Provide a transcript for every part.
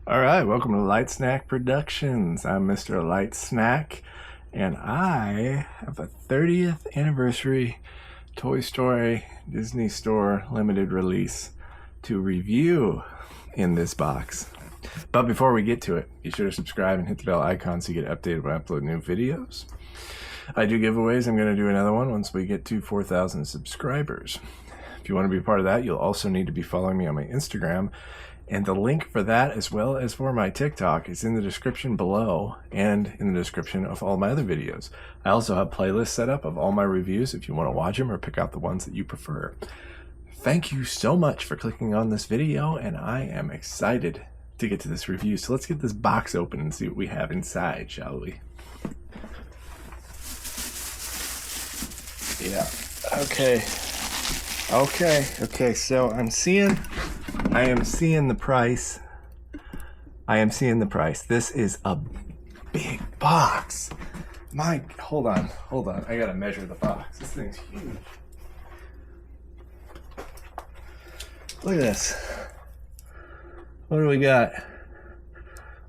All right, welcome to Light Snack Productions. I'm Mr. Light Snack, and I have a 30th anniversary Toy Story Disney Store limited release to review in this box. But before we get to it, be sure to subscribe and hit the bell icon so you get updated when I upload new videos. I do giveaways. I'm going to do another one once we get to 4,000 subscribers. If you want to be a part of that, you'll also need to be following me on my Instagram. And the link for that, as well as for my TikTok, is in the description below and in the description of all my other videos. I also have playlists set up of all my reviews if you want to watch them or pick out the ones that you prefer. Thank you so much for clicking on this video, and I am excited to get to this review. So let's get this box open and see what we have inside, shall we? Yeah. Okay, so I am seeing the price. This is a big box. Hold on. I gotta measure the box. This thing's huge. Look at this. What do we got?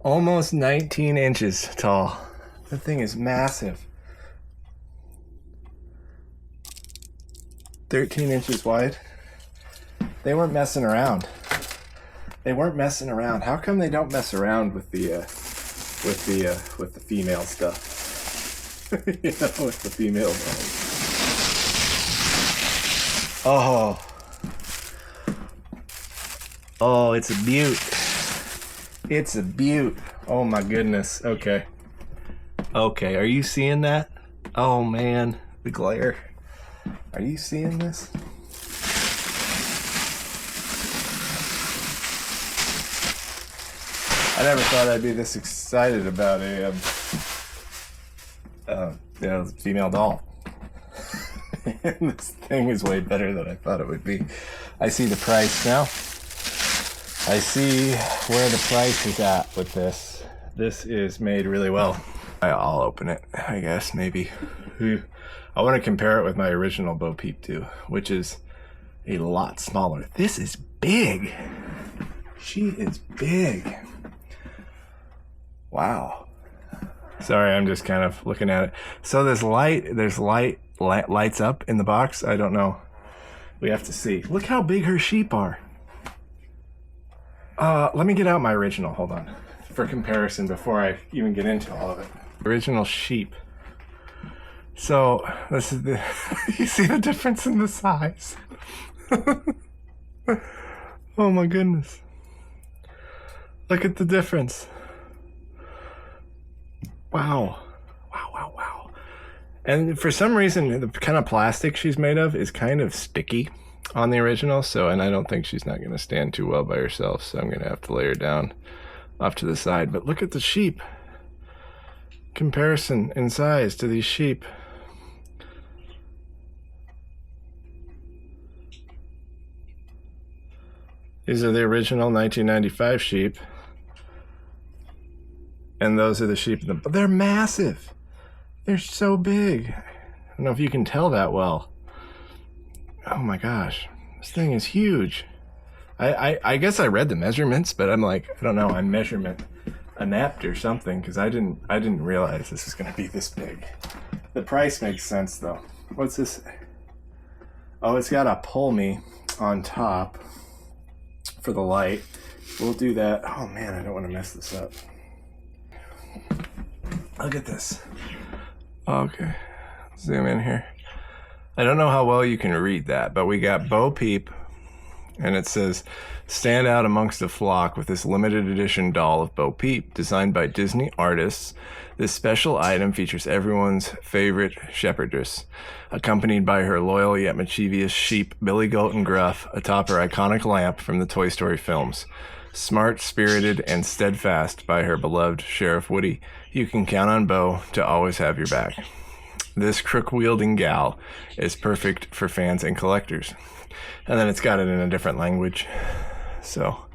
Almost 19 inches tall. That thing is massive. 13 inches wide. They weren't messing around. How come they don't mess around with the female stuff? With the female dolls. Oh, it's a beaut. Oh my goodness. Okay, are you seeing that? Oh man, the glare. Are you seeing this? I never thought I'd be this excited about a female doll. And this thing is way better than I thought it would be. I see the price now. I see where the price is at with this. This is made really well. I'll open it, I guess, maybe. I want to compare it with my original Bo Peep 2, which is a lot smaller. This is big. She is big. Wow. Sorry, I'm just kind of looking at it. So there's lights up in the box. I don't know. We have to see. Look how big her sheep are. Let me get out my original. Hold on. For comparison before I even get into all of it. Original sheep. So this is the you see the difference in the size. Oh my goodness. Look at the difference. Wow. And for some reason, the kind of plastic she's made of is kind of sticky on the original. And I don't think she's not going to stand too well by herself. So I'm going to have to lay her down off to the side. But look at the sheep. Comparison in size to these sheep. These are the original 1995 sheep. And those are the sheep. But they're massive. They're so big. I don't know if you can tell that well. Oh my gosh. This thing is huge. I guess I read the measurements, but I'm like, I don't know, I'm measurement inept or something, because I didn't realize this was going to be this big. The price makes sense though. What's this? Oh, it's got a pull me on top for the light. We'll do that. Oh man, I don't want to mess this up. Look at this. Okay, zoom in here. I don't know how well you can read that, but we got Bo Peep, and it says, stand out amongst a flock with this limited edition doll of Bo Peep, designed by Disney artists. This special item features everyone's favorite shepherdess, accompanied by her loyal yet mischievous sheep, Billy Goat and Gruff, atop her iconic lamp from the Toy Story films. Smart, spirited, and steadfast by her beloved Sheriff Woody, you can count on Bo to always have your back. This crook-wielding gal is perfect for fans and collectors. And then it's got it in a different language. So,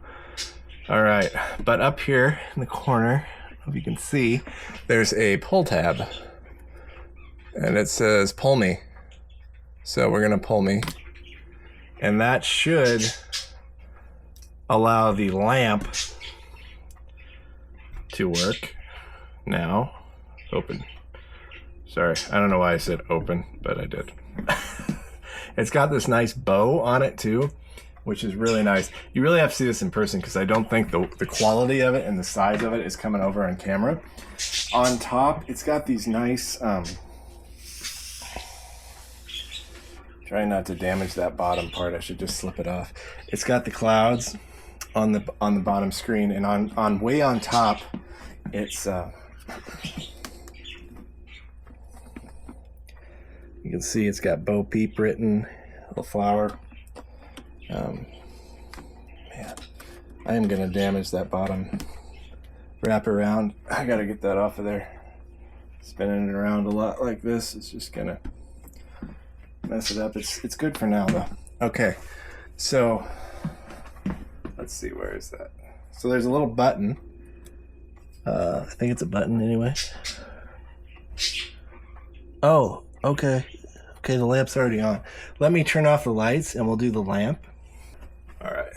all right. But up here in the corner, if you can see, there's a pull tab. And it says, pull me. So we're going to pull me. And that should allow the lamp to work now. Open. Sorry, I don't know why I said open, but I did. It's got this nice bow on it too, which is really nice. You really have to see this in person because I don't think the quality of it and the size of it is coming over on camera. On top, it's got these nice, try not to damage that bottom part. I should just slip it off. It's got the clouds on the bottom screen, and on way on top, it's you can see it's got Bo Peep written, little flower. Man, I am gonna damage that bottom wrap around. I gotta get that off of there. Spinning it around a lot like this, it's just gonna mess it up. It's good for now though. Okay, so let's see, where is that? So there's a little button. I think it's a button anyway. Oh, okay. Okay, the lamp's already on. Let me turn off the lights and we'll do the lamp. All right,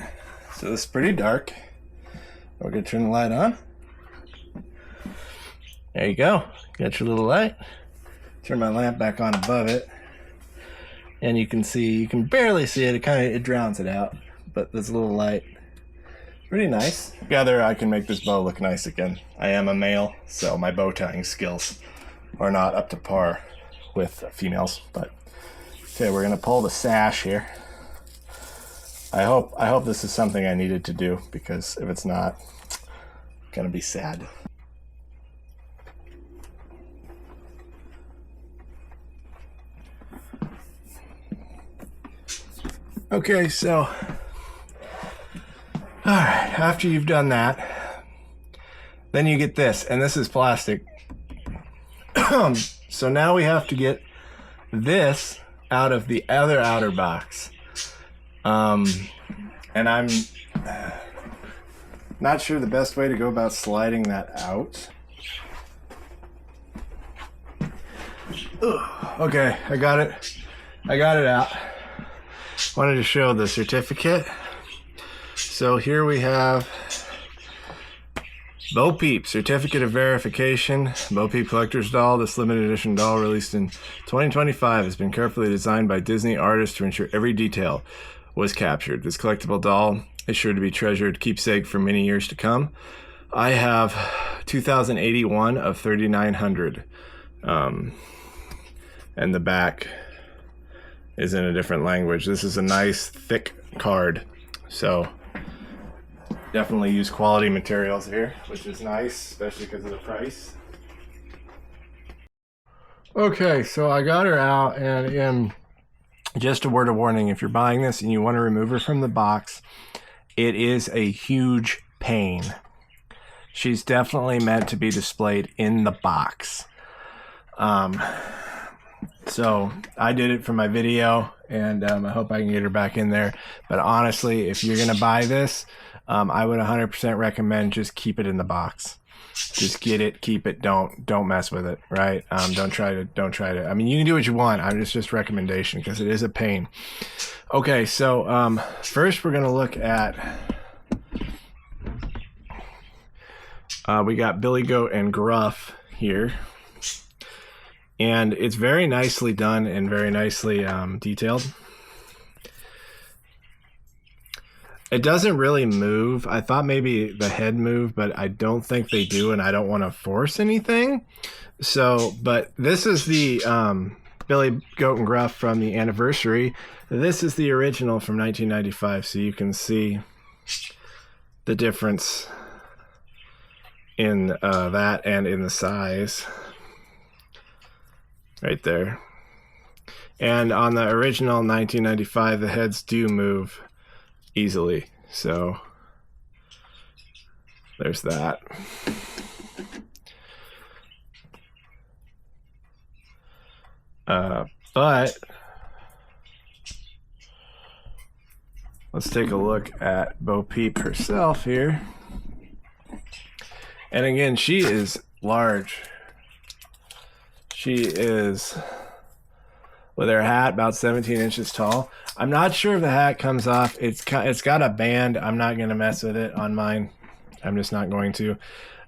so this is pretty dark. We're gonna turn the light on. There you go, got your little light. Turn my lamp back on above it. And you can see, you can barely see it, it drowns it out. But this little light, pretty nice. Together I can make this bow look nice again. I am a male, so my bow tying skills are not up to par with females. But okay, we're gonna pull the sash here. I hope this is something I needed to do, because if it's not, I'm gonna be sad. Okay, so all right, after you've done that, then you get this, and this is plastic. So now we have to get this out of the other outer box. And I'm not sure the best way to go about sliding that out. Ugh. Okay, I got it out. Wanted to show the certificate. So here we have Bo Peep, Certificate of Verification, Bo Peep Collector's Doll. This limited edition doll, released in 2025, has been carefully designed by Disney artists to ensure every detail was captured. This collectible doll is sure to be treasured keepsake for many years to come. I have 2081 of 3900, and the back is in a different language. This is a nice thick card, so definitely use quality materials here, which is nice, especially because of the price. Okay, so I got her out, and just a word of warning, if you're buying this and you want to remove her from the box, it is a huge pain. She's definitely meant to be displayed in the box. So I did it for my video, and I hope I can get her back in there. But honestly, if you're gonna buy this, I would 100% recommend just keep it in the box. Just get it, keep it. Don't mess with it, right? Don't try to. I mean, you can do what you want. It's just recommendation, because it is a pain. Okay, so first we're gonna look at. We got Billy Goat and Gruff here. And it's very nicely done and very nicely detailed. It doesn't really move. I thought maybe the head moved, but I don't think they do, and I don't want to force anything. So, but this is the Billy Goat and Gruff from the anniversary. This is the original from 1995, so you can see the difference in that and in the size. Right there. And on the original 1995, the heads do move easily. So there's that. But let's take a look at Bo Peep herself here. And again, she is large. She is, with her hat, about 17 inches tall. I'm not sure if the hat comes off. It's got a band. I'm not going to mess with it on mine. I'm just not going to.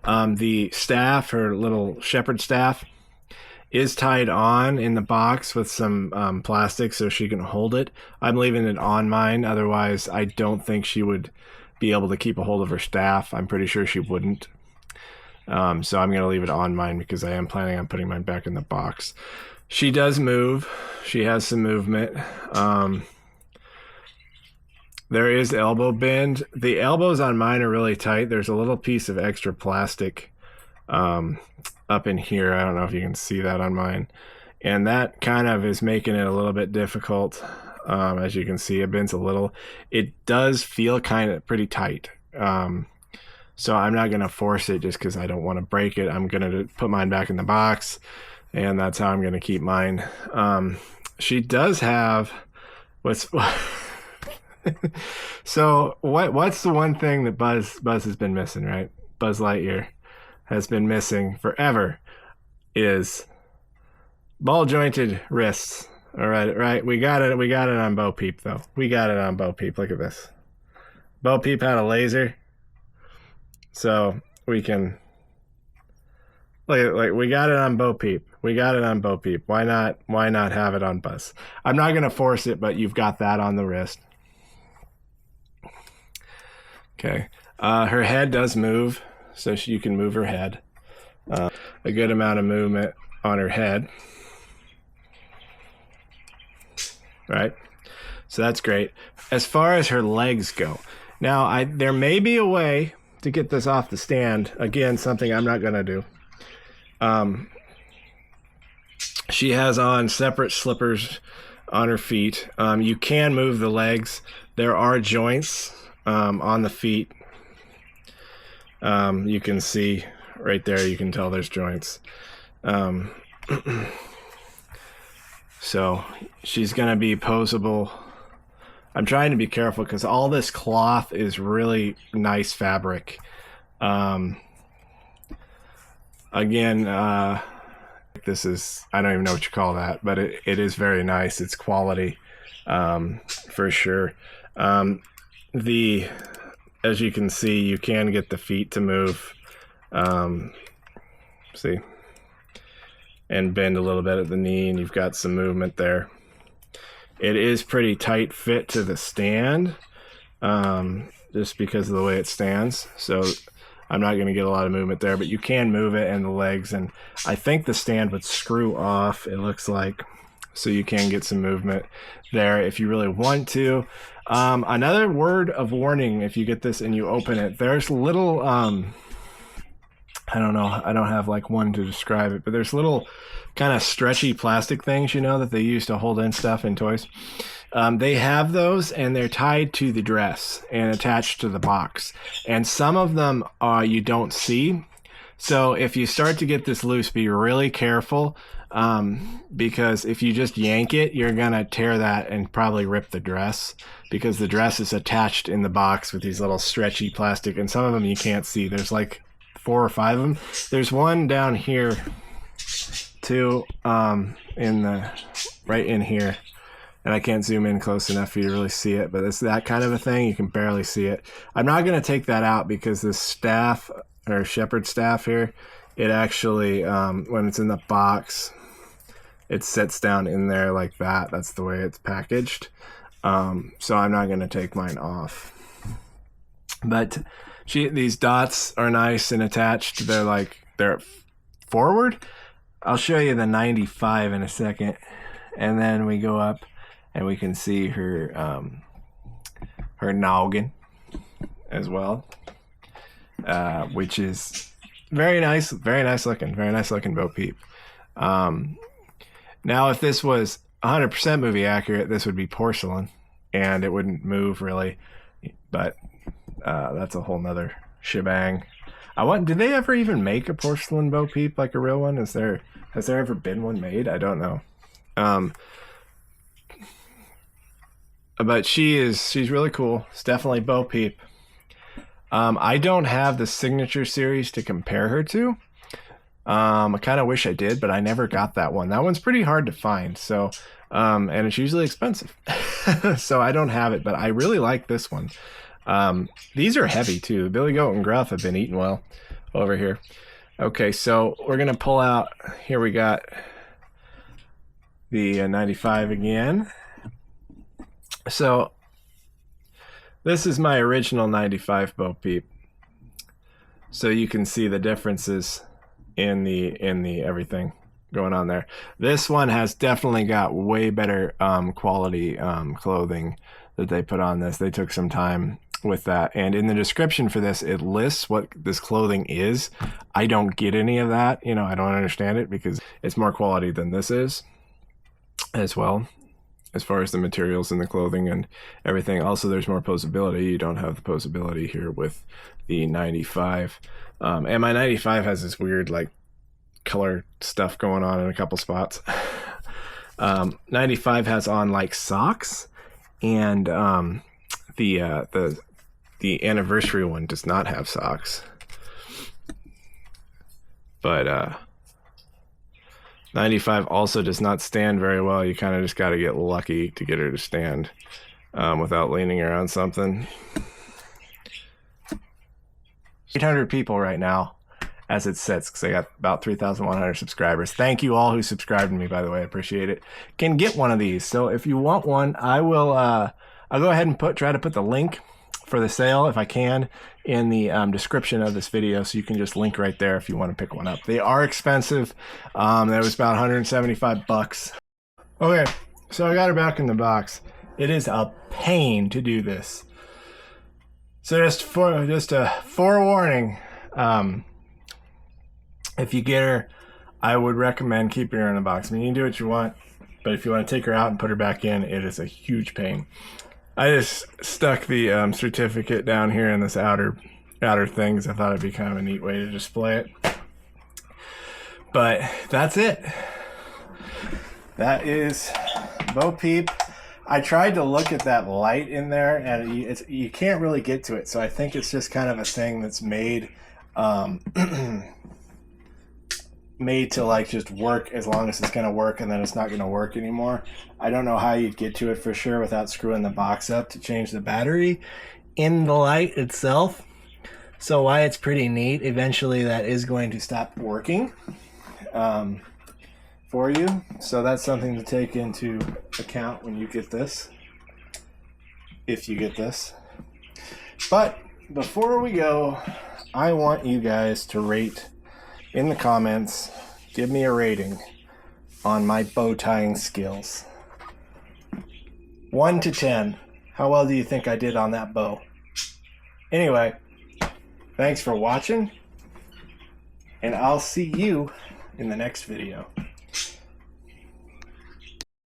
The staff, her little shepherd staff, is tied on in the box with some plastic so she can hold it. I'm leaving it on mine. Otherwise, I don't think she would be able to keep a hold of her staff. I'm pretty sure she wouldn't. So I'm going to leave it on mine because I am planning on putting mine back in the box. She does move. She has some movement. There is elbow bend. The elbows on mine are really tight. There's a little piece of extra plastic up in here. I don't know if you can see that on mine. And that kind of is making it a little bit difficult. As you can see, it bends a little. It does feel kind of pretty tight. So I'm not going to force it just because I don't want to break it. I'm going to put mine back in the box, and that's how I'm going to keep mine. She does have what's so what's the one thing that Buzz has been missing, right? Buzz Lightyear has been missing forever is ball jointed wrists. All right. We got it on Bo Peep though. We got it on Bo Peep. Look at this. Bo Peep had a laser. So we can like we got it on Bo Peep. We got it on Bo Peep. Why not have it on Buzz? I'm not gonna force it, but you've got that on the wrist. Okay. Her head does move, so you can move her head. A good amount of movement on her head. Right? So that's great. As far as her legs go, now there may be a way to get this off the stand. Again, something I'm not going to do. She has on separate slippers on her feet. You can move the legs. There are joints on the feet. You can see right there, you can tell there's joints. So she's going to be posable. I'm trying to be careful because all this cloth is really nice fabric. Again, this is, I don't even know what you call that, but it is very nice. It's quality, for sure. As you can see, you can get the feet to move. See? And bend a little bit at the knee, and you've got some movement there. It is pretty tight fit to the stand, just because of the way it stands. So I'm not going to get a lot of movement there, but you can move it and the legs. And I think the stand would screw off, it looks like. So you can get some movement there if you really want to. Another word of warning, if you get this and you open it, there's little, I don't know, I don't have like one to describe it, but there's little kind of stretchy plastic things, you know, that they use to hold in stuff in toys. They have those, and they're tied to the dress and attached to the box. And some of them you don't see. So if you start to get this loose, be really careful, because if you just yank it, you're going to tear that and probably rip the dress, because the dress is attached in the box with these little stretchy plastic, and some of them you can't see. There's like 4 or 5 of them. There's one down here too, right in here, and I can't zoom in close enough for you to really see it, but it's that kind of a thing. You can barely see it. I'm not going to take that out because this staff, or shepherd staff here, it actually, when it's in the box, it sits down in there like that. That's the way it's packaged. So I'm not going to take mine off. But these dots are nice and attached. They're forward. I'll show you the 95 in a second. And then we go up and we can see her noggin as well, which is very nice looking Bo Peep. Now, if this was 100% movie accurate, this would be porcelain and it wouldn't move really, but that's a whole nother shebang. Did they ever even make a porcelain Bo Peep, like a real one? Has there ever been one made? I don't know. But she's really cool. It's definitely Bo Peep. I don't have the signature series to compare her to. I kind of wish I did, but I never got that one. That one's pretty hard to find. So, and it's usually expensive. So I don't have it, but I really like this one. These are heavy too. Billy Goat and Gruff have been eating well over here. Okay, so we're gonna pull out, here we got the 95 again. So this is my original 95 Bo Peep. So you can see the differences in the everything going on there. This one has definitely got way better quality clothing that they put on this. They took some time with that, and in the description for this it lists what this clothing is. I don't get any of that, you know, I don't understand it because it's more quality than this is as well, as far as the materials and the clothing and everything. Also, there's more posability. You don't have the posability here with the 95. And my 95 has this weird like color stuff going on in a couple spots. 95 has on like socks, and the anniversary one does not have socks. But 95 also does not stand very well. You kind of just got to get lucky to get her to stand without leaning her on something. 800 people right now as it sits, because I got about 3,100 subscribers. Thank you all who subscribed to me, by the way. I appreciate it. Can get one of these. So if you want one, I will I'll go ahead and try to put the link for the sale, if I can, in the description of this video, so you can just link right there if you want to pick one up. They are expensive. That was about 175 bucks. Okay, so I got her back in the box. It is a pain to do this. So just a forewarning, if you get her, I would recommend keeping her in the box. I mean, you can do what you want, but if you want to take her out and put her back in, it is a huge pain. I just stuck the certificate down here in this outer thing because I thought it'd be kind of a neat way to display it. But that's it. That is Bo Peep. I tried to look at that light in there, and you can't really get to it. So I think it's just kind of a thing that's made made to like just work as long as it's going to work, and then it's not going to work anymore. I don't know how you'd get to it for sure without screwing the box up to change the battery in the light itself. So why it's pretty neat. Eventually that is going to stop working for you. So that's something to take into account when you get this, if you get this. But before we go, I want you guys to rate in the comments, give me a rating on my bow tying skills. 1 to 10. How well do you think I did on that bow? Anyway, thanks for watching, and I'll see you in the next video.